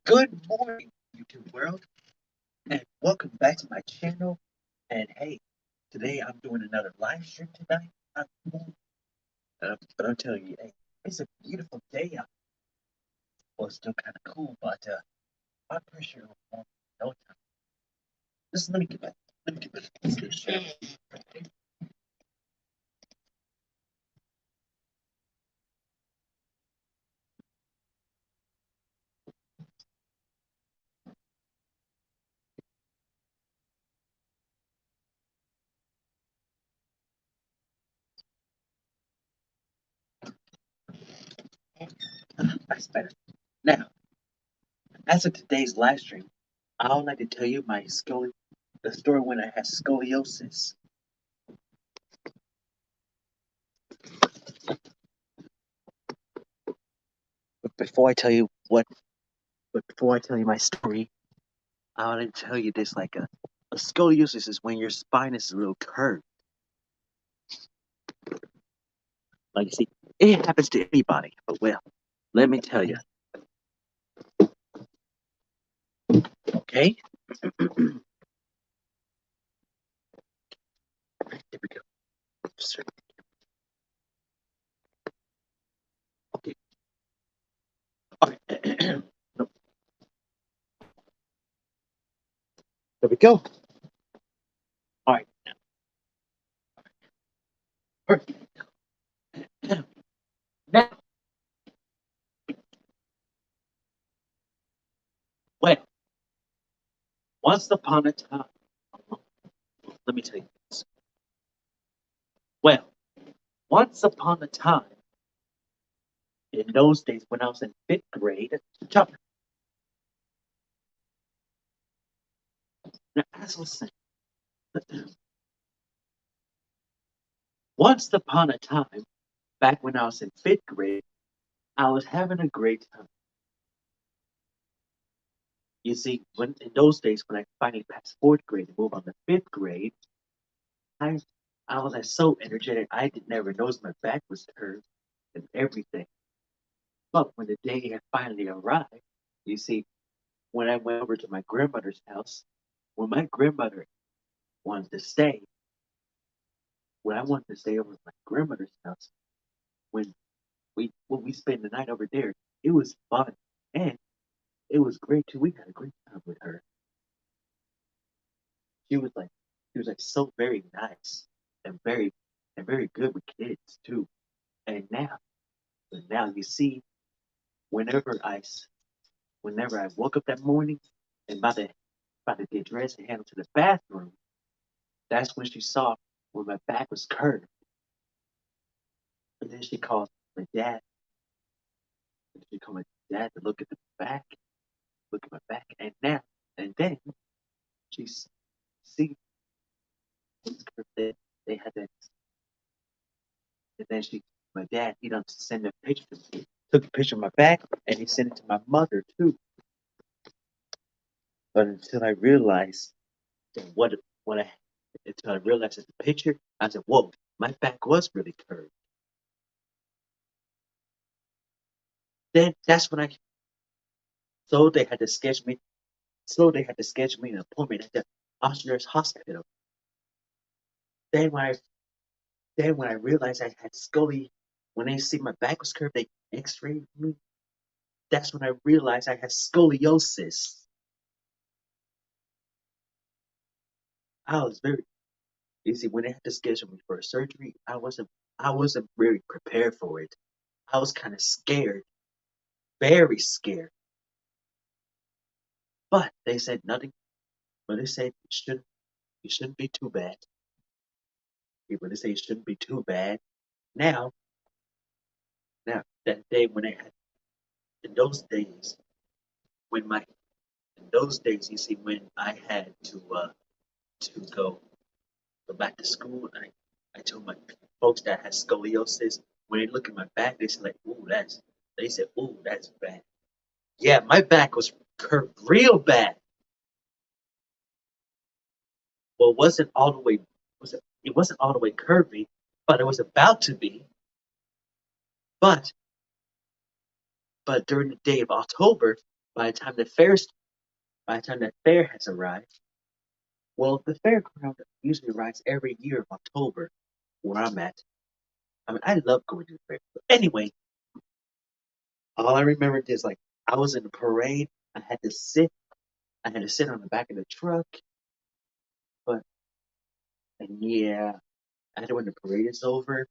Good morning, YouTube world, and welcome back to my channel. And hey, today I'm doing another live stream tonight. But I'm telling you, hey, it's a beautiful day out. Well, it's still kind of cool, but I'm pretty sure it'll warm in no time. Just let me get back. Let me get back to this show. That's better. Now, as of today's live stream, I would like to tell you the story when I had scoliosis. But before I tell you my story, I want to tell you this like a scoliosis is when your spine is a little curved. Like you see, it happens to anybody. But well, let me tell you. Okay? Here we go. Okay. All right. No. There we go. All right. Perfect. Now, well, once upon a time, let me tell you this. Well, once upon a time, in those days when I was in fifth grade, now, as I was saying, once upon a time, back when I was in fifth grade, I was having a great time. You see, when in those days when I finally passed fourth grade and moved on to fifth grade, I I was like so energetic. I did never notice my back was curved and everything. But when the day had finally arrived, you see, when I went over to my grandmother's house, when my grandmother wanted to stay, when I wanted to stay over at my grandmother's house, when we spent the night over there, it was fun and it was great too. We had a great time with her. She was like she was like so very nice and very good with kids too. And now you see, whenever I whenever I woke up that morning and about to get dressed and head to the bathroom, that's when she saw where my back was curved. And then she called my dad. And she called my dad to look at the back, look at my back, and then she see that they had that, and then my dad, he done send a picture to me. Took a picture of my back, and he sent it to my mother too. But until I realized that what I until I realized that the picture, I said, "Whoa, my back was really curved." Then that's when I so they had to sketch me. So they had to schedule me an appointment at the Oshner's Hospital. Then when I then when I realized I had when they see my back was curved, they X-rayed me. That's when I realized I had scoliosis. I was very easy when they had to schedule me for a surgery. I wasn't really prepared for it. I was kind of scared, very scared. But they said nothing. But they said it shouldn't be too bad. When they say it shouldn't be too bad. Now, now that day when they had in those days when my in those days, you see, when I had to go back to school, I told my folks that I had scoliosis. When they look at my back, they said like, "Ooh, that's." They said, "Ooh, that's bad." Yeah, my back was curved real bad. Well, it wasn't all the way it wasn't all the way curvy, but it was about to be. But but during the day of October, By the time the fair's by the time the fair has arrived, well, the fairground usually arrives every year of October, where I'm at. I mean, I love going to the fair. But anyway, all I remember is like I was in the parade. I had to sit. I had to sit on the back of the truck. But and yeah, after when the parade is over,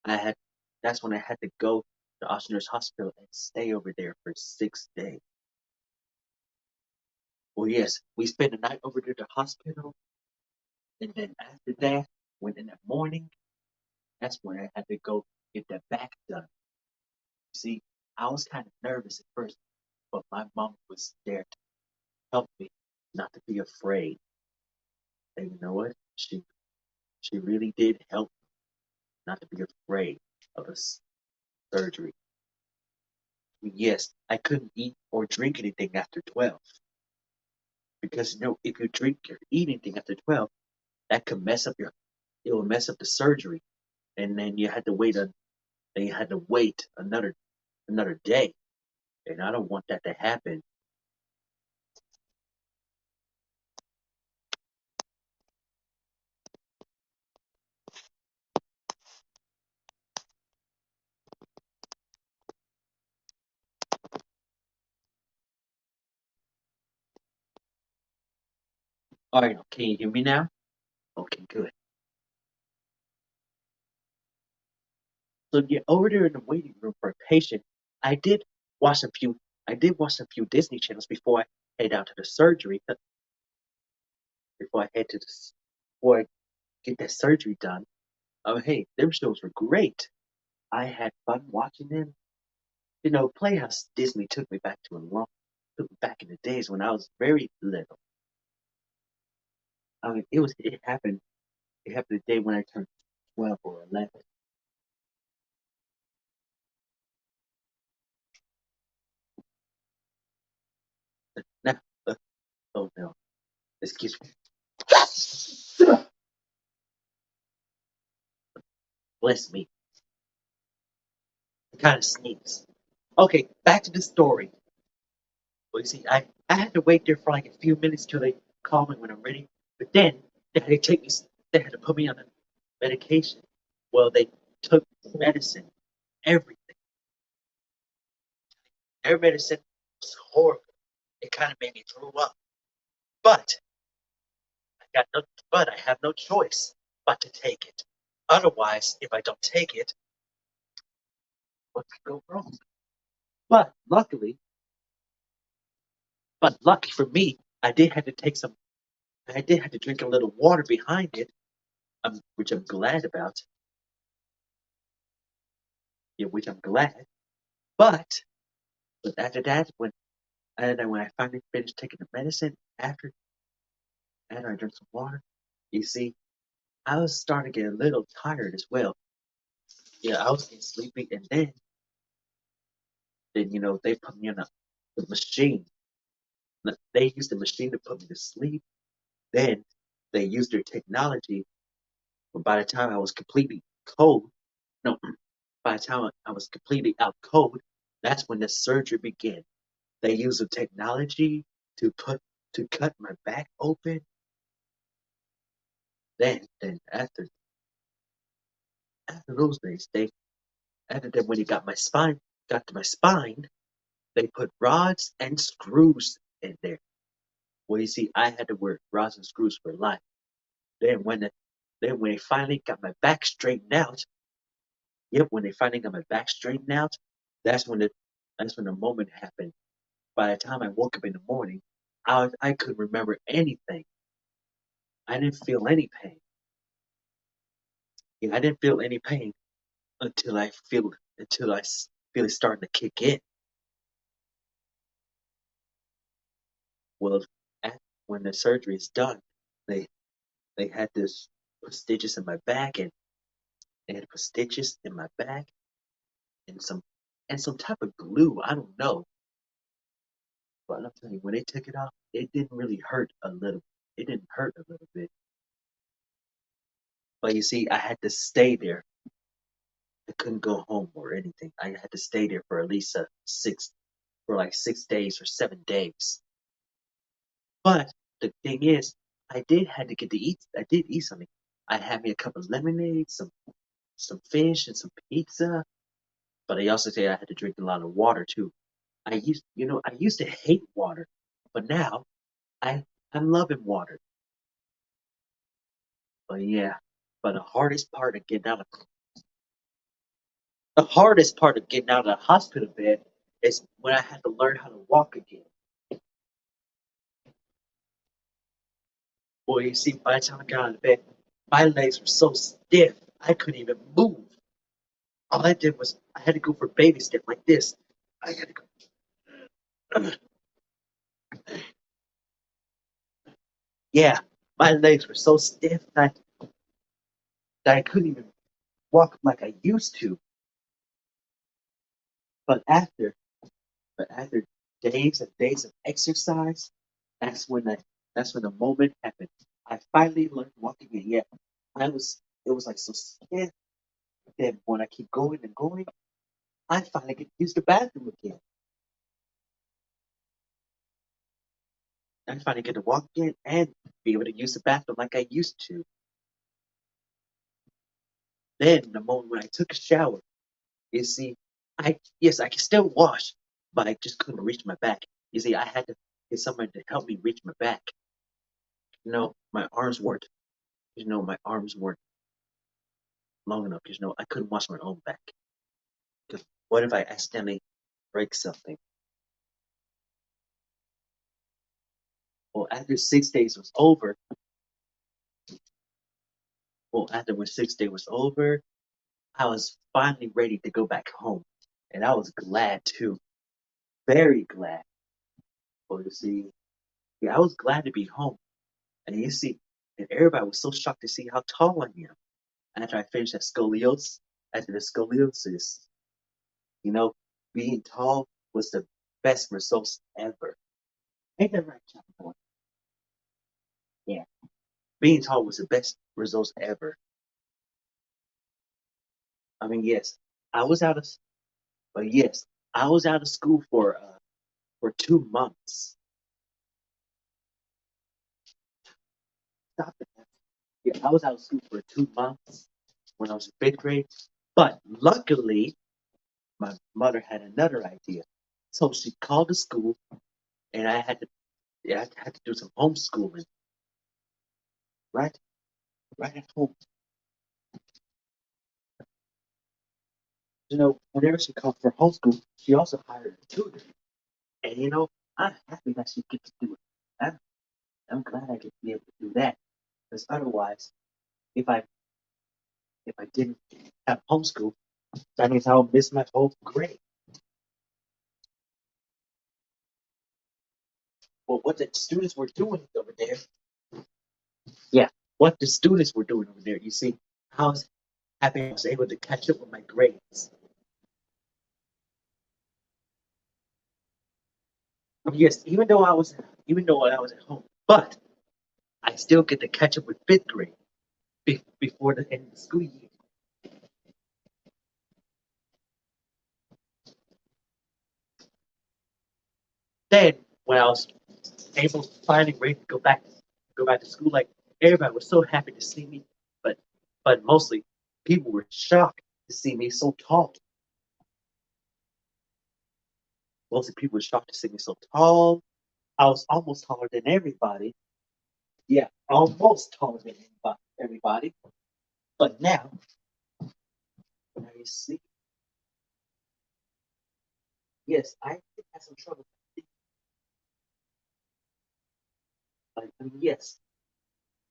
I had that's when I had to go to Oceaner's Hospital and stay over there for 6 days. Well, yes, we spent the night over there at the hospital, and then after that, when in the morning, that's when I had to go get the back done. See, I was kind of nervous at first, but my mom was there to help me not to be afraid. And you know what? She really did help me not to be afraid of a surgery. Yes, I couldn't eat or drink anything after 12 because if you drink or eat anything after 12, that could mess up it will mess up the surgery, and then you had to wait another day, and I don't want that to happen. All right, can you hear me now? Okay, good. So yeah, over there in the waiting room for a patient, I did watch a few. I did watch a few Disney channels before I head out to the surgery. Before I head to this, before I get that surgery done. Oh, hey, them shows were great. I had fun watching them. Playhouse Disney took me back in the days when I was very little. I mean, it happened the day when I turned 12 or 11. Now, oh no, excuse me. Bless me. I kind of sneezed. Okay, back to the story. Well, you see, I had to wait there for like a few minutes till they call me when I'm ready. But then they had to take me, they had to put me on a medication. Well, they took medicine, everything. Every medicine was horrible. It kind of made me throw up. But I got no, but I have no choice but to take it. Otherwise, if I don't take it, what could go wrong? But luckily, but lucky for me, I did have to drink a little water behind it, which I'm glad about. Yeah, which I'm glad. But but after that, when I finally finished taking the medicine, after I drank some water, you see, I was starting to get a little tired as well. Yeah, I was getting sleepy, and then they put me on the machine. They used the machine to put me to sleep. Then they used their technology. But by the time I was completely cold, no, by the time I was completely out cold, that's when the surgery began. They used the technology to put to cut my back open. Then after those days, after that when he got to my spine, they put rods and screws in there. Well, you see, I had to wear rods and screws for life. Then when the, then when they finally got my back straightened out, yep, when they finally got my back straightened out, that's when the that's when the moment happened. By the time I woke up in the morning, I couldn't remember anything. I didn't feel any pain. Yeah, I didn't feel any pain until feel it starting to kick in. Well, at, when the surgery is done, they they had this put stitches in my back, and they had to put stitches in my back and some type of glue. I don't know, but I'm telling you, when they took it off, it didn't really hurt a little. It didn't hurt a little bit, but you see, I had to stay there. I couldn't go home or anything. I had to stay there for at least 6 for like 6 days or 7 days. But the thing is, I did had to get to eat. I did eat something. I had me a cup of lemonade, some fish, and some pizza. But I also say I had to drink a lot of water too. I used to hate water, but now I I'm loving water. But yeah, but the hardest part of getting out of the hospital bed is when I had to learn how to walk again. Boy, you see, by the time I got out of bed, my legs were so stiff I couldn't even move. All I did was I had to go for baby step like this. I had to go. Yeah, my legs were so stiff that I couldn't even walk like I used to. But after days and days of exercise, that's when the that's when the moment happened. I finally learned walking again. Yeah, it was like so stiff that when I keep going and going, I finally get to use the bathroom again. I finally get to walk again and be able to use the bathroom like I used to. Then the moment when I took a shower, you see, I yes, I can still wash, but I just couldn't reach my back. You see, I had to get someone to help me reach my back. My arms weren't. My arms weren't long enough. I couldn't wash my own back. Because what if I accidentally break something? Well, after 6 days was over, after when 6 day was over, I was finally ready to go back home, and I was glad too, very glad. Well, you see, yeah, I was glad to be home, and you see, and everybody was so shocked to see how tall I am. After I finished after the scoliosis, you know, being tall was the best results ever. Ain't that right, Chopper Boy? Yeah, being tall was the best results ever. I mean, yes, I was out of, but yes, I was out of school for 2 months. Stop it. Yeah, I was out of school for 2 months when I was in fifth grade. But luckily, my mother had another idea, so she called the school, and I had to do some homeschooling, right, right at home. Whenever she called for homeschool, she also hired a tutor, and I'm happy that she gets to do it. I'm glad I get to be able to do that, because otherwise, if I if I didn't have homeschool, that means I'll miss my whole grade. Well, what the students were doing over there, yeah, what the students were doing over there, you see, I was happy I was able to catch up with my grades. Yes, even though I was at home, but I still get to catch up with fifth grade before the end of the school year. Then, when I was able to finally ready to go back to school, like everybody was so happy to see me, but mostly people were shocked to see me so tall. Mostly people were shocked to see me so tall. I was almost taller than everybody. Yeah, almost taller than everybody. But now you see, yes, I did have some trouble. Yes,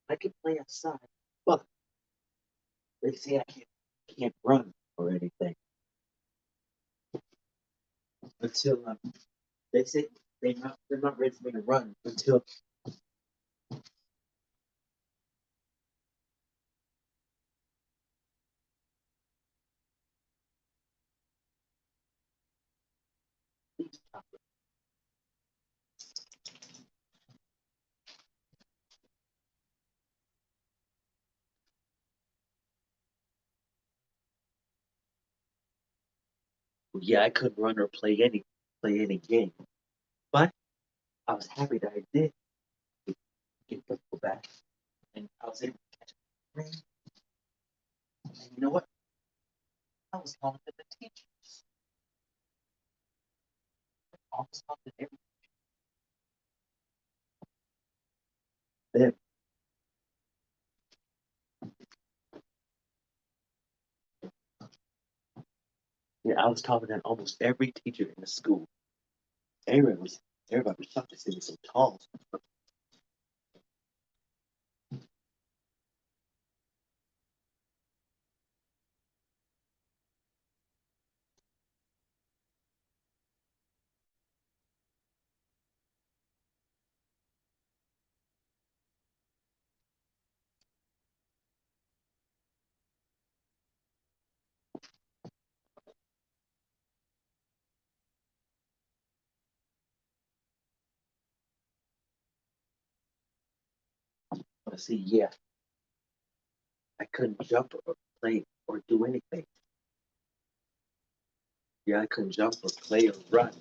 I can play outside, but they say I can't run or anything until they say they're not ready for me to run until yeah, I couldn't run or play anything. play any game. But I was happy that I did get football back, and I was able to catch a ring. And you know what? I was calling for the teachers. I was calling every them. Yeah, I was talking to almost every teacher in the school. Everybody was everybody was shocked to see me so tall. But see, yeah, I couldn't jump or play or do anything. Yeah, I couldn't jump or play or run.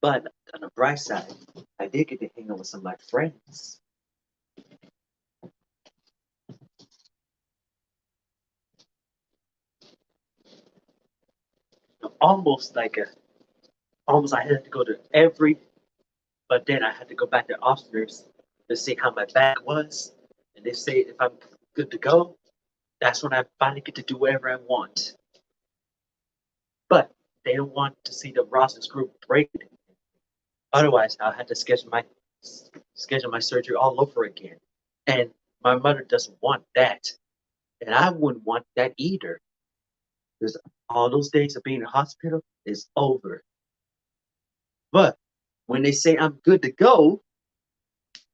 But on the bright side, I did get to hang out with some of my friends. Almost like a, almost I had to go to every, but then I had to go back to officers to see how my back was. And they say if I'm good to go, that's when I finally get to do whatever I want. But they don't want to see the Ross's group break it. Otherwise, I'll have to schedule my surgery all over again. And my mother doesn't want that. And I wouldn't want that either. Because all those days of being in the hospital is over. But when they say I'm good to go,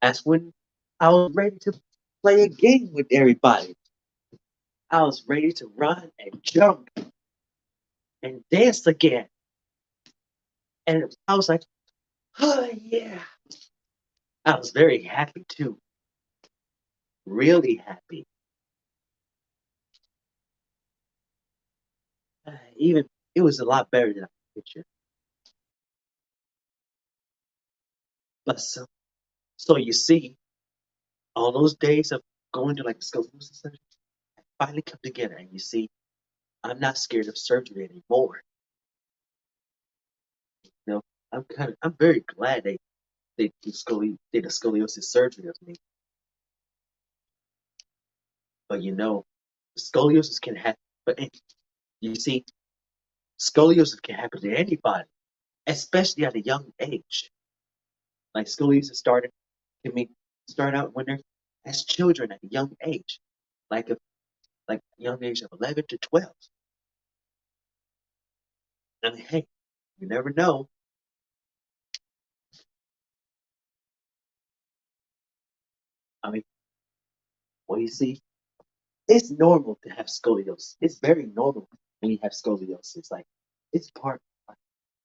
that's when I was ready to play a game with everybody. I was ready to run and jump and dance again. And I was like, oh yeah. I was very happy too. Really happy. Even it was a lot better than I pictured. But so you see, all those days of going to like Scoliosis Story finally come together, and you see, I'm not scared of surgery anymore. You know, I'm very glad they did a scoliosis surgery of me. But you know, scoliosis can happen. But you see, scoliosis can happen to anybody, especially at a young age. Like scoliosis started can be start out when they're as children at a young age, like a young age of 11 to 12. I mean, hey, you never know. I mean, well, you see, it's normal to have scoliosis. It's very normal when you have scoliosis. Like, it's part of life.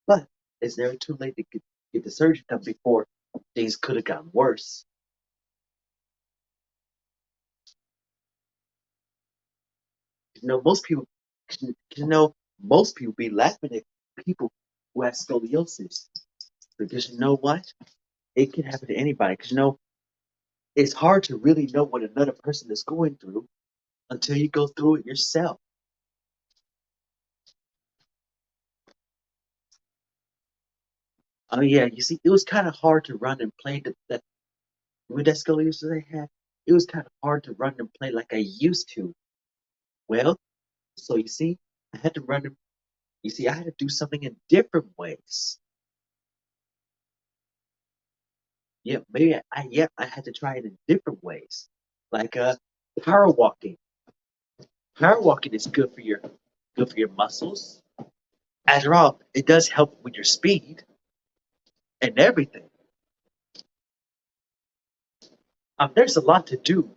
But it's never too late to get the surgery done before things could have gotten worse. You know, you know, most people be laughing at people who have scoliosis because you know what? It can happen to anybody. Because you know, it's hard to really know what another person is going through until you go through it yourself. Oh yeah, you see, it was kind of hard to run and play that with that scoliosis I had. It was kind of hard to run and play like I used to. Well, so you see, I had to run. You see, I had to do something in different ways. Yeah, maybe I had to try it in different ways, like power walking. Power walking is good for your muscles. After all, it does help with your speed and everything. There's a lot to do.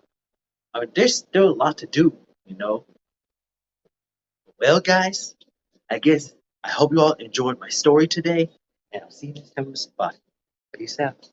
There's still a lot to do, you know. Well, guys, I guess I hope you all enjoyed my story today, and I'll see you next time. Bye. Peace out.